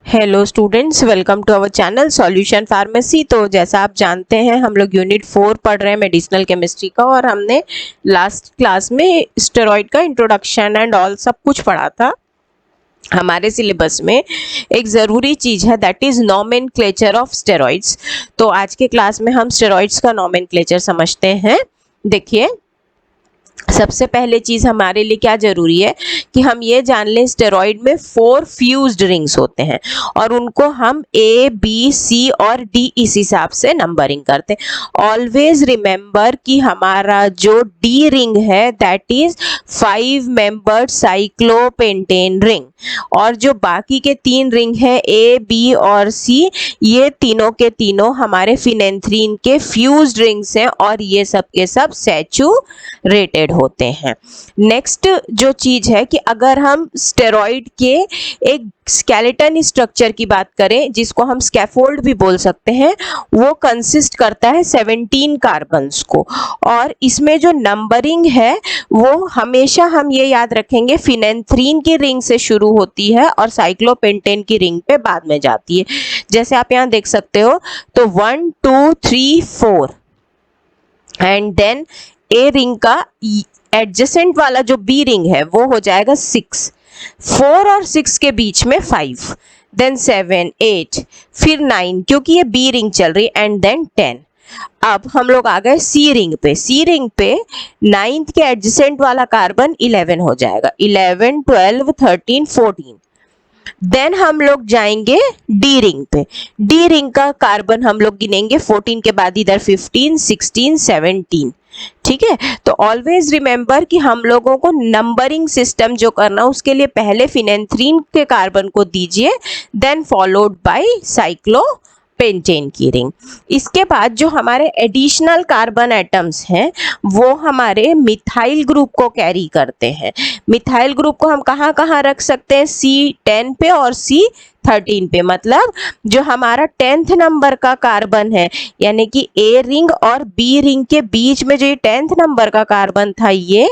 Hello students, welcome to our channel solution pharmacy. तो जैसा आप जानते हैं हम लोग यूनिट 4 पढ़ रहे हैं मेडिसिनल केमिस्ट्री का, और हमने लास्ट क्लास में स्टेरॉइड का इंट्रोडक्शन एंड ऑल सब कुछ पढ़ा था। हमारे सिलेबस में एक ज़रूरी चीज़ है that is nomenclature of steroids. तो आज के क्लास में हम स्टेरॉइड्स का नॉमेनक्लेचर समझते हैं। देखिए, सबसे पहले चीज़ हमारे लिए क्या ज़रूरी है कि हम ये जान लें स्टेरॉइड में 4 फ्यूज्ड रिंग्स होते हैं और उनको हम A, B, C और D इस हिसाब से नंबरिंग करते हैं। ऑलवेज रिमेंबर कि हमारा जो D रिंग है that is 5 membered cyclopentane ring, और जो बाकी के 3 रिंग है A, B और C, ये तीनों के तीनों हमारे फिनेंथ्रीन के फ्यूज्ड रिंग्स हैं और ये सब के सब सैचुरेटेड होते हैं। नेक्स्ट जो चीज है कि अगर हम स्टेरॉइड के एक स्केलेटन स्ट्रक्चर की बात करें, जिसको हम स्कैफोल्ड भी बोल सकते हैं, वो कंसिस्ट करता है 17 कार्बन्स को, और इसमें जो नंबरिंग है वो हमेशा हम ये याद रखेंगे फिनेंथ्रीन की रिंग से शुरू होती है और साइक्लोपेंटेन की रिंग पे बाद में जाती है। जैसे आप यहाँ देख सकते हो, तो 1 2 3 4 एंड देन ए रिंग का एडजेसेंट वाला जो बी रिंग है वो हो जाएगा 6, 4 और 6 के बीच में 5, देन 7 8, फिर 9 क्योंकि ये बी रिंग चल रही, एंड देन 10। अब हम लोग आ गए सी रिंग पे। सी रिंग पे 9th के एडजेसेंट वाला कार्बन 11 हो जाएगा, 11 12 13 14। देन हम लोग जाएंगे डी रिंग पे। डी रिंग का कार्बन हम लोग गिनेंगे 14 के बाद इधर 15 16 17। ठीक है, तो ऑलवेज रिमेंबर कि हम लोगों को नंबरिंग सिस्टम जो करना उसके लिए पहले फिनेंथ्रीन के कार्बन को दीजिए, देन फॉलोड बाय साइक्लोपेंटेन की रिंग। इसके बाद जो हमारे एडिशनल कार्बन एटम्स हैं वो हमारे मिथाइल ग्रुप को कैरी करते हैं। मिथाइल ग्रुप को हम कहाँ कहाँ रख सकते हैं? C10 पे और C13 पे। मतलब जो हमारा 10th नंबर का कार्बन है, यानी कि A रिंग और B रिंग के बीच में जो 10th नंबर का कार्बन था ये,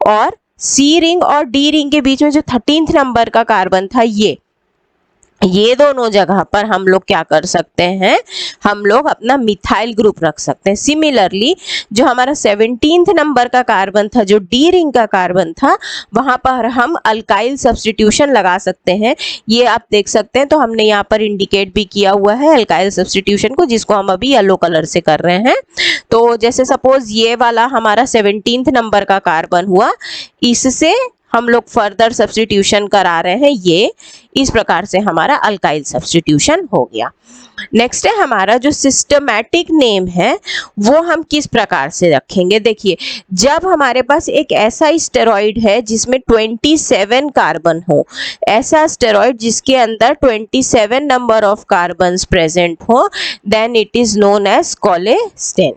और C रिंग और D रिंग के बीच में जो 13th नंबर का कार्बन था ये दोनों जगह पर हम लोग क्या कर सकते हैं, हम लोग अपना मिथाइल ग्रुप रख सकते हैं। सिमिलरली जो हमारा 17th नंबर का कार्बन था, जो डी रिंग का कार्बन था, वहां पर हम अल्काइल सब्स्टिट्यूशन लगा सकते हैं। ये आप देख सकते हैं, तो हमने यहाँ पर इंडिकेट भी किया हुआ है अल्काइल सब्स्टिट्यूशन को, जिसको हम अभी येलो कलर से कर रहे हैं। तो जैसे सपोज ये वाला हमारा 17th नंबर का कार्बन हुआ, इससे हम लोग फर्दर सब्स्टिट्यूशन करा रहे हैं, ये इस प्रकार से हमारा अल्काइल सब्स्टिट्यूशन हो गया। नेक्स्ट है हमारा जो सिस्टमैटिक नेम है वो हम किस प्रकार से रखेंगे। देखिए, जब हमारे पास एक ऐसा स्टेरॉइड है जिसमें 27 कार्बन हो, ऐसा स्टेरॉइड जिसके अंदर 27 नंबर ऑफ कार्बन्स प्रेजेंट हो, then it is known as cholestane.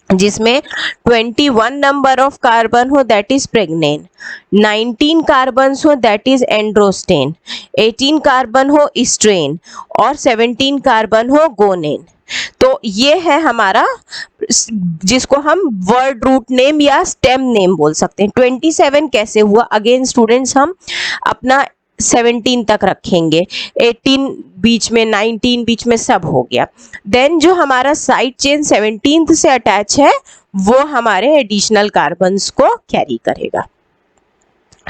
जिसमें 21 नंबर ऑफ कार्बन हो दैट इज प्रेग्नेन, 19 कार्बन हो दैट इज एंड्रोस्टेन, 18 कार्बन हो स्ट्रेन, और 17 कार्बन हो गोनेन। तो ये है हमारा, जिसको हम वर्ड रूट नेम या स्टेम नेम बोल सकते हैं। 27 कैसे हुआ? अगेन स्टूडेंट्स, हम अपना 17 तक रखेंगे, 18 बीच में, 19 बीच में, सब हो गया। देन जो हमारा साइड चेन 17th से अटैच है वो हमारे एडिशनल कार्बन्स को कैरी करेगा।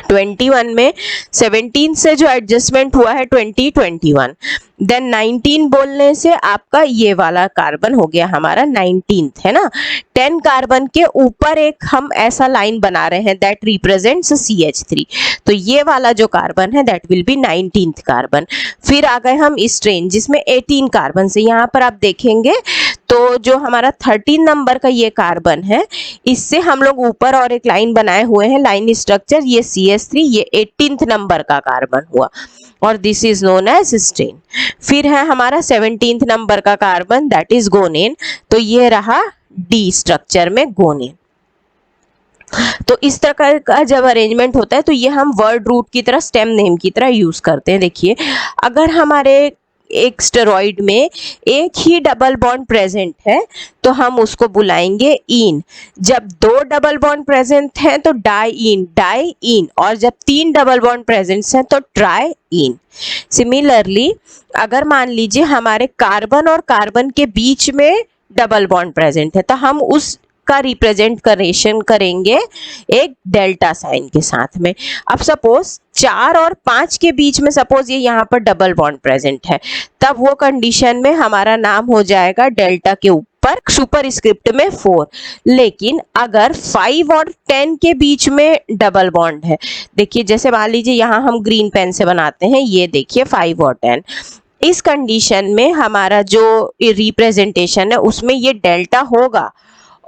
21 में 17 से जो एडजस्टमेंट हुआ है 20 21, देन 19 बोलने से आपका ये वाला कार्बन हो गया हमारा 19th, है ना। 10 कार्बन के ऊपर एक हम ऐसा लाइन बना रहे हैं दैट रिप्रेजेंट्स CH3, तो ये वाला जो कार्बन है that will be 19th carbon. फिर आ गए हम स्ट्रेन जिसमें 18 कार्बन से, यहाँ पर आप देखेंगे तो जो हमारा 13 नंबर का ये कार्बन है, इससे हम लोग ऊपर और एक लाइन बनाए हुए हैं, लाइन स्ट्रक्चर, ये CH3, ये 18th नंबर का कार्बन हुआ, और this is known as strain. फिर है हमारा 17th नंबर का कार्बन दैट इज गोनेन, तो ये रहा डी स्ट्रक्चर में गोनेन। तो इस तरह का जब अरेंजमेंट होता है तो ये हम वर्ड रूट की तरह, स्टेम नेम की तरह यूज करते हैं। देखिए, अगर हमारे एक स्टेरॉइड में एक ही डबल बॉन्ड प्रेजेंट है तो हम उसको बुलाएंगे इन। जब 2 डबल बॉन्ड प्रेजेंट हैं तो डाई इन, और जब 3 डबल बॉन्ड प्रेजेंट हैं तो ट्राई इन। सिमिलरली अगर मान लीजिए हमारे कार्बन और कार्बन के बीच में डबल बॉन्ड प्रेजेंट है तो हम उस का रिप्रेजेंटेशन करेंगे एक डेल्टा साइन के साथ में। अब सपोज 4 और 5 के बीच में सपोज ये यहाँ पर डबल बॉन्ड प्रेजेंट है, तब वो कंडीशन में हमारा नाम हो जाएगा डेल्टा के ऊपर सुपर स्क्रिप्ट में 4। लेकिन अगर 5 और 10 के बीच में डबल बॉन्ड है, देखिए जैसे मान लीजिए यहाँ हम ग्रीन पेन से बनाते हैं, ये देखिए 5 और 10, इस कंडीशन में हमारा जो रिप्रेजेंटेशन है उसमें ये डेल्टा होगा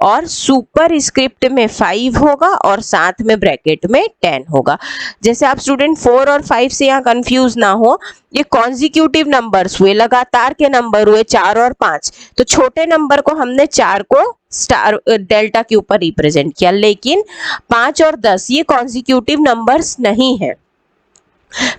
और सुपर स्क्रिप्ट में 5 होगा और साथ में ब्रैकेट में 10 होगा। जैसे आप स्टूडेंट 4 और 5 से यहाँ कंफ्यूज ना हो, ये कॉन्जिक्यूटिव नंबर्स हुए, लगातार के नंबर हुए 4 और 5, तो छोटे नंबर को हमने 4 को स्टार डेल्टा के ऊपर रिप्रेजेंट किया, लेकिन 5 और 10 ये कॉन्जिक्यूटिव नंबर्स नहीं है।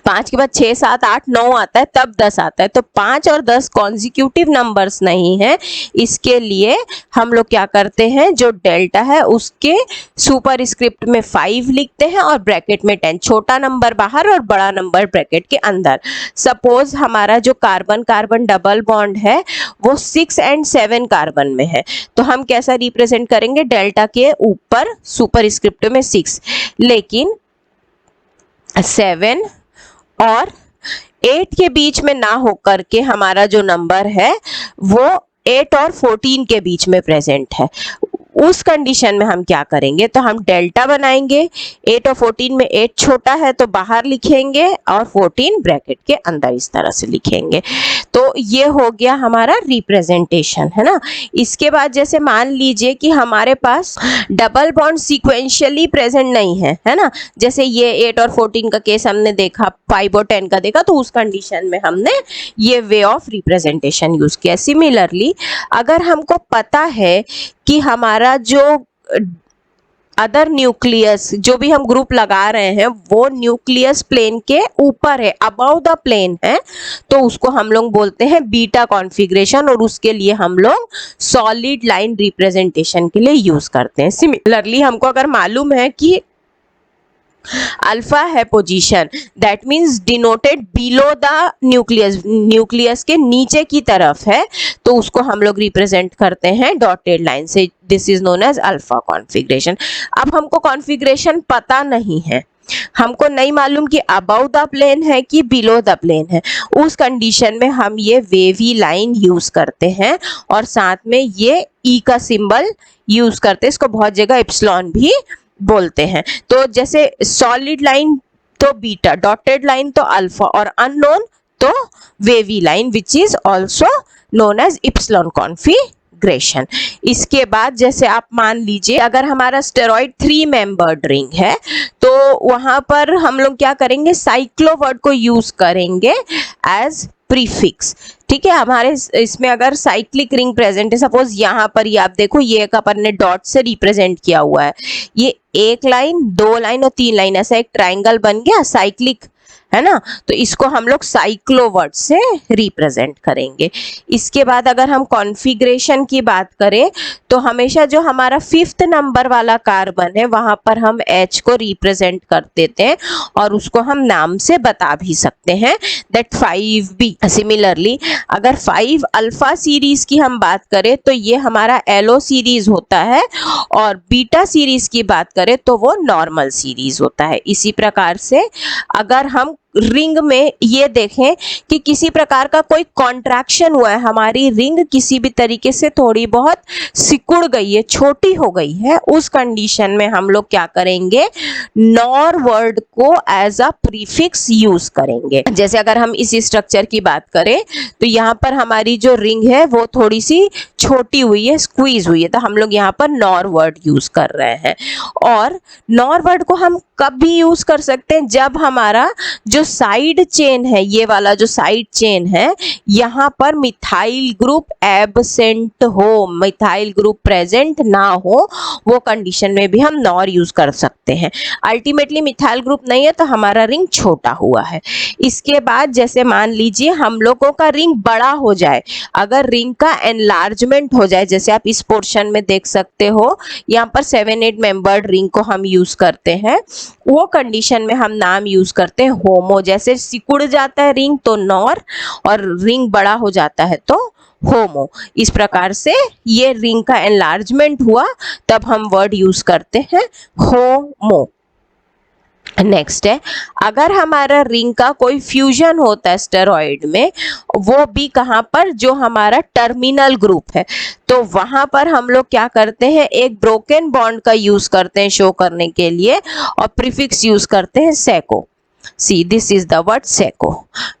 5 के बाद 6, 7, 8, 9 आता है तब 10 आता है, तो 5 और 10 कॉन्जिक्यूटिव नंबर्स नहीं है। इसके लिए हम लोग क्या करते हैं, जो डेल्टा है उसके सुपर स्क्रिप्ट में 5 लिखते हैं और ब्रैकेट में 10, छोटा नंबर बाहर और बड़ा नंबर ब्रैकेट के अंदर। सपोज हमारा जो कार्बन कार्बन डबल बॉन्ड है वो 6 और 7 कार्बन में है, तो हम कैसा रिप्रेजेंट करेंगे, डेल्टा के ऊपर सुपर स्क्रिप्ट में 6, लेकिन 7 और 8 के बीच में ना होकर के हमारा जो नंबर है वो 8 और 14 के बीच में प्रेजेंट है। उस कंडीशन में हम क्या करेंगे, तो हम डेल्टा बनाएंगे, 8 और 14 में 8 छोटा है तो बाहर लिखेंगे और 14 ब्रैकेट के अंदर इस तरह से लिखेंगे। तो ये हो गया हमारा रिप्रेजेंटेशन, है ना। इसके बाद जैसे मान लीजिए कि हमारे पास डबल बॉन्ड सीक्वेंशियली प्रेजेंट नहीं है, है ना, जैसे ये 8 और 14 का केस हमने देखा, 5 और 10 का देखा, तो उस कंडीशन में हमने ये वे ऑफ रिप्रेजेंटेशन यूज किया। सिमिलरली अगर हमको पता है कि हमारा जो अदर न्यूक्लियस जो भी हम ग्रुप लगा रहे हैं वो न्यूक्लियस प्लेन के ऊपर है, अबव द प्लेन है, तो उसको हम लोग बोलते हैं बीटा कॉन्फ़िगरेशन, और उसके लिए हम लोग सॉलिड लाइन रिप्रेजेंटेशन के लिए यूज करते हैं। सिमिलरली हमको अगर मालूम है कि अल्फा है position, that means denoted below the nucleus, nucleus के नीचे की तरफ है, तो उसको हम लोग रिप्रेजेंट करते हैं डॉटेड लाइन से। This is known as alpha configuration. अब हमको कॉन्फ़िगरेशन पता नहीं है, हमको नहीं मालूम कि अबव द प्लेन है कि बिलो द प्लेन है, उस कंडीशन में हम ये वेवी लाइन यूज करते हैं और साथ में ये ई का सिंबल यूज करते हैं, इसको बहुत जगह एप्सिलॉन भी बोलते हैं। तो जैसे सॉलिड लाइन तो बीटा, डॉटेड लाइन तो अल्फा, और अननोन तो wavy line which is also known as epsilon configuration. इसके बाद जैसे आप मान लीजिए अगर हमारा स्टेरॉइड 3 मेंबर्ड रिंग है तो वहां पर हम लोग क्या करेंगे, साइक्लो वर्ड को यूज करेंगे एज प्रीफिक्स। ठीक है, हमारे इसमें अगर साइक्लिक रिंग प्रेजेंट है, सपोज यहाँ पर ये आप देखो, ये एक अपन ने डॉट से रिप्रेजेंट किया हुआ है, ये 1 लाइन 2 लाइन और 3 लाइन, ऐसा एक ट्राइंगल बन गया साइक्लिक, है ना, तो इसको हम लोग साइक्लो वर्ड से रिप्रेजेंट करेंगे। इसके बाद अगर हम कॉन्फ़िगरेशन की बात करें तो हमेशा जो हमारा 5th नंबर वाला कार्बन है वहां पर हम H को रिप्रेजेंट कर देते हैं और उसको हम नाम से बता भी सकते हैं, दैट 5B। सिमिलरली अगर 5 अल्फा सीरीज की हम बात करें तो ये हमारा एलो सीरीज होता है, और बीटा सीरीज की बात करें तो वो नॉर्मल सीरीज होता है। इसी प्रकार से अगर हम रिंग में ये देखें कि किसी प्रकार का कोई कॉन्ट्रैक्शन हुआ है, हमारी रिंग किसी भी तरीके से थोड़ी बहुत सिकुड़ गई है, छोटी हो गई है, उस कंडीशन में हम लोग क्या करेंगे, नॉर वर्ड को एज अ प्रीफिक्स यूज करेंगे। जैसे अगर हम इस स्ट्रक्चर की बात करें तो यहाँ पर हमारी जो रिंग है वो थोड़ी सी छोटी हुई है, स्क्वीज हुई है, तो हम लोग यहाँ पर नॉर वर्ड यूज कर रहे हैं। और नॉर वर्ड को हम कब भी यूज कर सकते हैं, जब हमारा जो जो साइड चेन है, ये वाला जो साइड चेन है, यहाँ पर मिथाइल ग्रुप एब्सेंट हो, मिथाइल ग्रुप प्रेजेंट ना हो, वो कंडीशन में भी हम नॉर यूज कर सकते हैं। अल्टीमेटली मिथाइल ग्रुप नहीं है तो हमारा रिंग छोटा हुआ है। इसके बाद जैसे मान लीजिए हम लोगों का रिंग बड़ा हो जाए, अगर रिंग का एनलार्जमेंट हो जाए, जैसे आप इस पोर्शन में देख सकते हो, यहाँ पर 7-8 मेंबर्ड रिंग को हम यूज करते हैं, वो कंडीशन में हम नाम यूज करते हैं होमो। जैसे सिकुड़ जाता है रिंग तो नॉर, और रिंग बड़ा हो जाता है तो होमो। इस प्रकार से ये रिंग का एनलार्जमेंट हुआ तब हम वर्ड यूज करते हैं होमो। नेक्स्ट है, अगर हमारा रिंग का कोई फ्यूजन होता है स्टेरॉइड में, वो भी कहाँ पर, जो हमारा टर्मिनल ग्रुप है, तो वहां पर हम लोग क्या करते हैं, एक ब्रोकन बॉन्ड का यूज करते हैं शो करने के लिए, और प्रीफिक्स यूज करते हैं seco. See this is the word seco.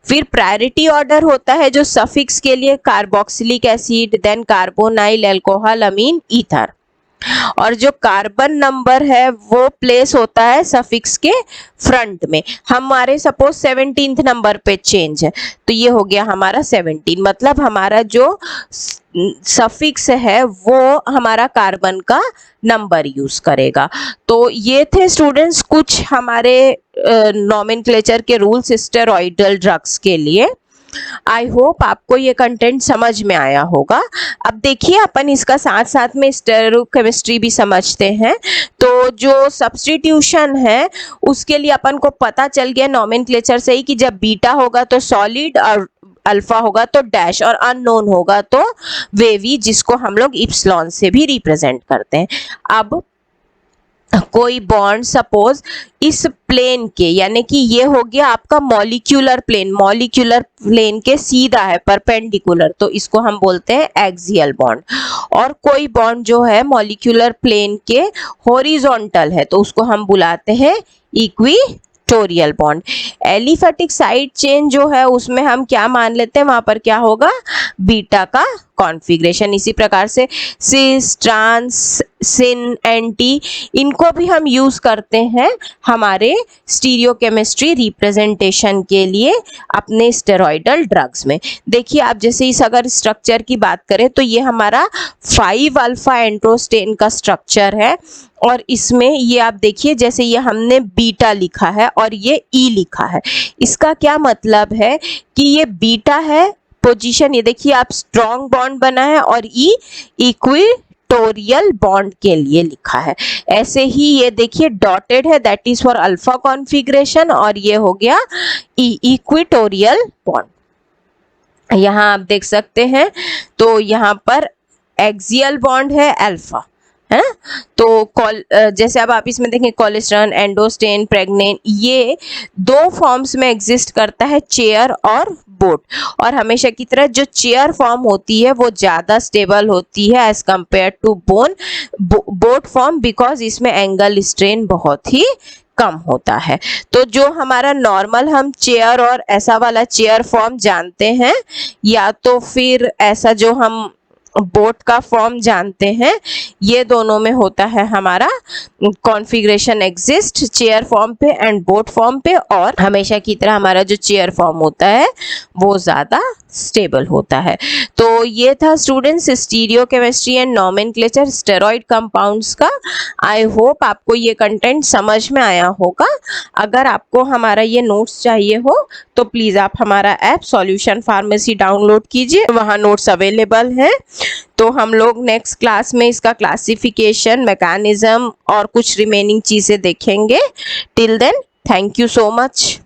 फिर प्रायोरिटी ऑर्डर होता है जो सफिक्स के लिए carboxylic acid, then carbonyl, alcohol, amine, ether, और जो कार्बन नंबर है वो प्लेस होता है सफिक्स के फ्रंट में। हमारे सपोज 17th नंबर पे चेंज है तो ये हो गया हमारा 17, मतलब हमारा जो सफिक्स है वो हमारा कार्बन का नंबर यूज करेगा। तो ये थे स्टूडेंट्स कुछ हमारे नॉमेनक्लेचर के रूल्स स्टेरॉइडल ड्रग्स के लिए। आई होप आपको ये कंटेंट समझ में आया होगा। अब देखिए अपन इसका साथ साथ में स्टेरोकेमिस्ट्री भी समझते हैं। तो जो सब्स्टिट्यूशन है उसके लिए अपन को पता चल गया नॉमेनक्लेचर से ही कि जब बीटा होगा तो सॉलिड, और अल्फा होगा तो डैश, और अननोन होगा तो वेवी, जिसको हम लोग इप्सिलॉन से भी रिप्रेजेंट करते हैं। अब कोई बॉन्ड सपोज इस प्लेन के, यानी कि ये हो गया आपका मॉलिक्यूलर प्लेन, मॉलिक्यूलर प्लेन के सीधा है परपेंडिकुलर, तो इसको हम बोलते हैं एक्सियल बॉन्ड। और कोई बॉन्ड जो है मॉलिक्यूलर प्लेन के हॉरिजॉन्टल है तो उसको हम बुलाते हैं equatorial bond. Aliphatic side chain जो है उसमें हम क्या मान लेते हैं, वहां पर क्या होगा, बीटा का कॉन्फ़िगरेशन। इसी प्रकार से सिस, ट्रांस, सिन, एंटी, इनको भी हम यूज करते हैं हमारे स्टीरियोकेमिस्ट्री रिप्रेजेंटेशन के लिए अपने स्टेरॉइडल ड्रग्स में। देखिए आप जैसे इस अगर स्ट्रक्चर की बात करें तो ये हमारा 5 अल्फा एंड्रोस्टेन का स्ट्रक्चर है, और इसमें ये आप देखिए जैसे ये हमने बीटा लिखा है और ये ई लिखा है, इसका क्या मतलब है कि ये बीटा है पोजीशन, ये देखिए आप स्ट्रॉन्ग बॉन्ड बना है, और ई इक्विटोरियल बॉन्ड के लिए लिखा है। ऐसे ही ये देखिए डॉटेड है, that is for alpha configuration, और ये हो गया ई इक्विटोरियल बॉन्ड। यहाँ आप देख सकते हैं तो यहाँ पर एक्सियल बॉन्ड है अल्फा है। तो जैसे अब आप इसमें देखें कोलेस्ट्रॉन, एंडोस्टेन, प्रेग्नेन, ये 2 फॉर्म्स में एग्जिस्ट करता है, चेयर और बोट। और हमेशा की तरह जो चेयर फॉर्म होती है वो ज़्यादा स्टेबल होती है as compare to boat form, because इसमें एंगल स्ट्रेन बहुत ही कम होता है। तो जो हमारा नॉर्मल हम चेयर और ऐसा वाला चेयर फॉर्म जानते हैं, या तो फिर ऐसा जो हम बोट का फॉर्म जानते हैं, ये दोनों में होता है हमारा कॉन्फ़िगरेशन एग्जिस्ट चेयर फॉर्म पे एंड बोट फॉर्म पे, और हमेशा की तरह हमारा जो चेयर फॉर्म होता है वो ज़्यादा स्टेबल होता है। तो ये था students stereochemistry and nomenclature steroid compounds का। आई होप आपको ये कंटेंट समझ में आया होगा। अगर आपको हमारा ये नोट्स चाहिए हो तो प्लीज़ आप हमारा ऐप सॉल्यूशन फार्मेसी डाउनलोड कीजिए, वहाँ नोट्स अवेलेबल हैं। तो हम लोग नेक्स्ट क्लास में इसका क्लासिफिकेशन, मैकेनिज्म और कुछ रिमेनिंग चीज़ें देखेंगे। Till then thank you so much.